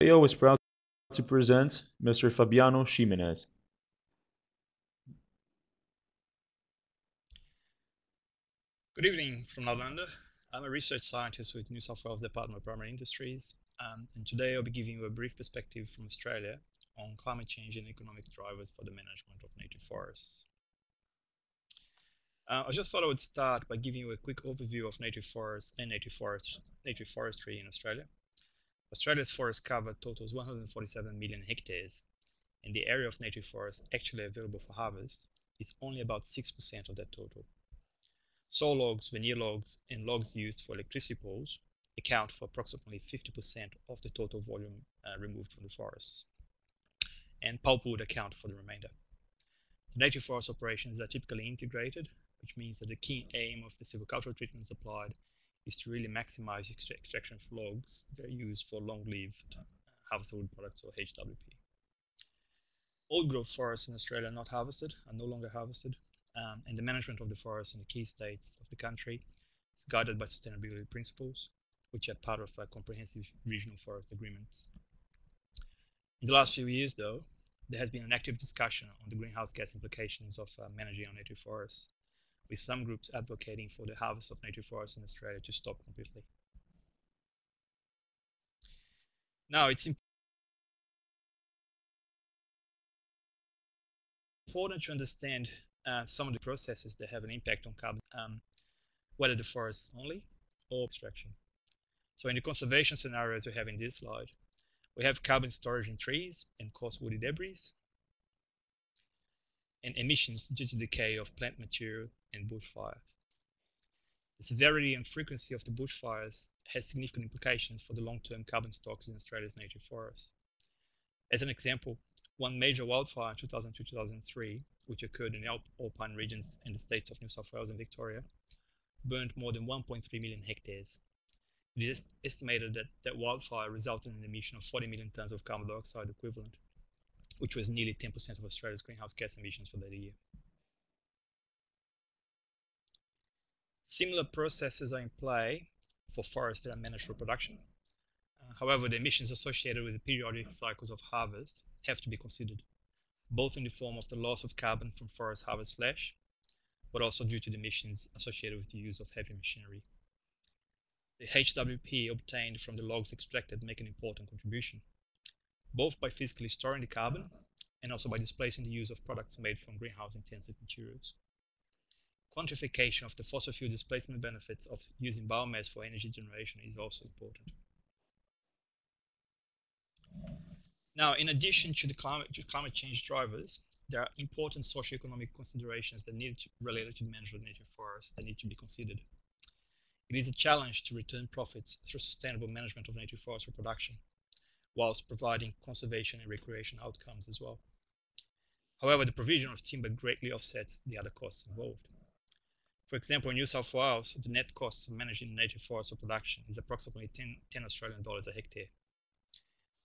Socio is proud to present Mr. Fabiano Ximenes. Good evening from Nalanda. I'm a research scientist with New South Wales Department of Primary Industries, and today I'll be giving you a brief perspective from Australia on climate change and economic drivers for the management of native forests. I just thought I would start by giving you a quick overview of native forests and native forestry in Australia. Australia's forest cover totals 147 million hectares, and the area of native forests actually available for harvest is only about 6% of that total. Saw logs, veneer logs, and logs used for electricity poles account for approximately 50% of the total volume removed from the forests, and pulpwood account for the remainder. The native forest operations are typically integrated, which means that the key aim of the silvicultural treatments applied is to really maximize extraction of logs that are used for long-lived harvested wood products, or HWP. Old growth forests in Australia are not harvested, are no longer harvested, and the management of the forests in the key states of the country is guided by sustainability principles, which are part of comprehensive regional forest agreements. In the last few years, though, there has been an active discussion on the greenhouse gas implications of managing our native forests, with some groups advocating for the harvest of native forests in Australia to stop completely. Now, it's important to understand some of the processes that have an impact on carbon, whether the forests only or extraction. So in the conservation scenarios we have in this slide, we have carbon storage in trees and coarse woody debris, and emissions due to decay of plant material and bushfires. The severity and frequency of the bushfires has significant implications for the long-term carbon stocks in Australia's native forests. As an example, one major wildfire in 2002-2003, which occurred in the alpine regions in the states of New South Wales and Victoria, burned more than 1.3 million hectares. It is estimated that that wildfire resulted in an emission of 40 million tonnes of carbon dioxide equivalent, which was nearly 10% of Australia's greenhouse gas emissions for that year. Similar processes are in play for forests that are managed for production. However, the emissions associated with the periodic cycles of harvest have to be considered, both in the form of the loss of carbon from forest harvest slash, but also due to the emissions associated with the use of heavy machinery. The HWP obtained from the logs extracted make an important contribution, both by physically storing the carbon and also by displacing the use of products made from greenhouse-intensive materials. Quantification of the fossil fuel displacement benefits of using biomass for energy generation is also important. Now, in addition to the climate change drivers, there are important socioeconomic considerations that related to the management of native forests that need to be considered. It is a challenge to return profits through sustainable management of native forest production, whilst providing conservation and recreation outcomes as well. However, the provision of timber greatly offsets the other costs involved. For example, in New South Wales, the net costs of managing native forest production is approximately 10 Australian dollars a hectare,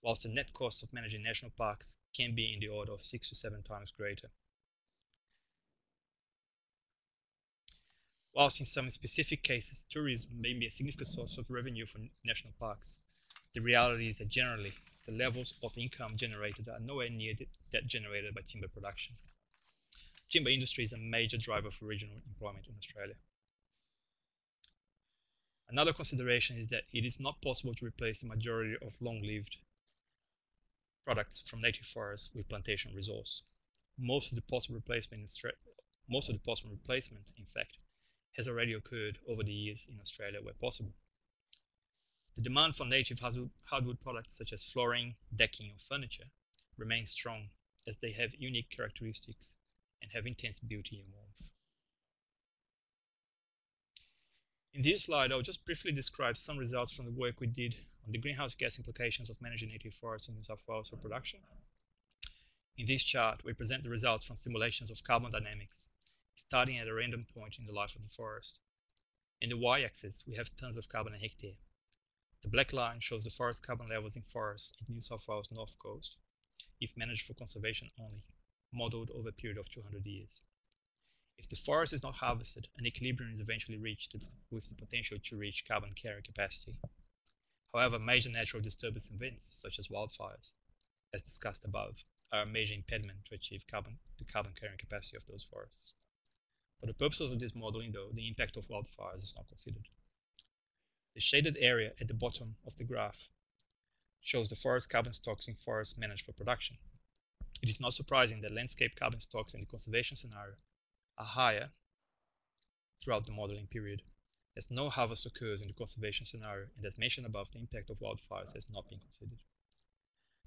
whilst the net cost of managing national parks can be in the order of 6 to 7 times greater. Whilst in some specific cases tourism may be a significant source of revenue for national parks, the reality is that generally the levels of income generated are nowhere near that generated by timber production. Timber industry is a major driver for regional employment in Australia. Another consideration is that it is not possible to replace the majority of long-lived products from native forests with plantation resource. Most of the possible replacement, in fact, has already occurred over the years in Australia where possible. The demand for native hardwood products such as flooring, decking, or furniture remains strong, as they have unique characteristics and have intense beauty and warmth. In this slide, I'll just briefly describe some results from the work we did on the greenhouse gas implications of managing native forests in New South Wales for production. In this chart, we present the results from simulations of carbon dynamics, starting at a random point in the life of the forest. In the y-axis, we have tons of carbon a hectare. The black line shows the forest carbon levels in forests in New South Wales North Coast, if managed for conservation only, modelled over a period of 200 years. If the forest is not harvested, an equilibrium is eventually reached with the potential to reach carbon carrying capacity. However, major natural disturbance events, such as wildfires, as discussed above, are a major impediment to achieve the carbon carrying capacity of those forests. For the purposes of this modeling, though, the impact of wildfires is not considered. The shaded area at the bottom of the graph shows the forest carbon stocks in forests managed for production. It is not surprising that landscape carbon stocks in the conservation scenario are higher throughout the modeling period, as no harvest occurs in the conservation scenario, and as mentioned above, the impact of wildfires has not been considered.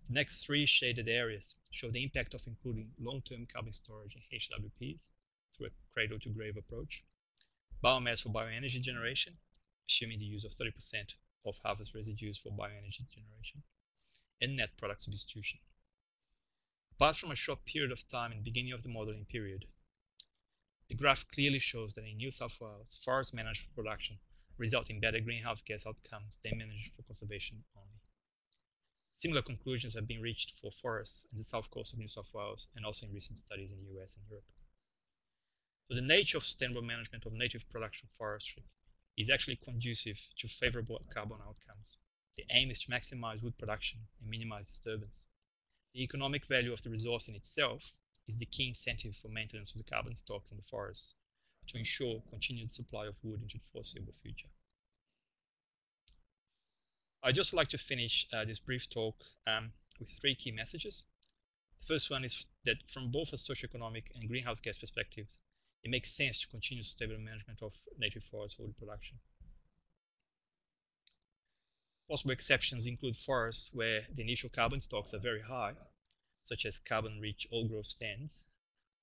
The next three shaded areas show the impact of including long-term carbon storage in HWPs through a cradle-to-grave approach, biomass for bioenergy generation, assuming the use of 30% of harvest residues for bioenergy generation, and net product substitution. Apart from a short period of time in the beginning of the modeling period, the graph clearly shows that in New South Wales, forests managed for production result in better greenhouse gas outcomes than managed for conservation only. Similar conclusions have been reached for forests in the south coast of New South Wales and also in recent studies in the US and Europe. So the nature of sustainable management of native production forestry is actually conducive to favorable carbon outcomes. The aim is to maximize wood production and minimize disturbance. The economic value of the resource in itself is the key incentive for maintenance of the carbon stocks in the forests to ensure continued supply of wood into the foreseeable future. I'd just like to finish this brief talk with three key messages. The first one is that from both a socioeconomic and greenhouse gas perspectives, it makes sense to continue sustainable management of native forest wood production. Possible exceptions include forests where the initial carbon stocks are very high, such as carbon-rich old-growth stands,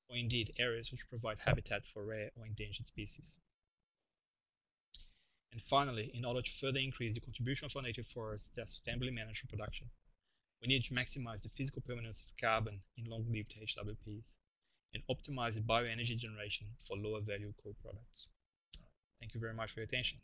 or indeed areas which provide habitat for rare or endangered species. And finally, in order to further increase the contribution of our native forests that are sustainably managed for production, we need to maximize the physical permanence of carbon in long-lived HWPs and optimize the bioenergy generation for lower value co-products. Thank you very much for your attention.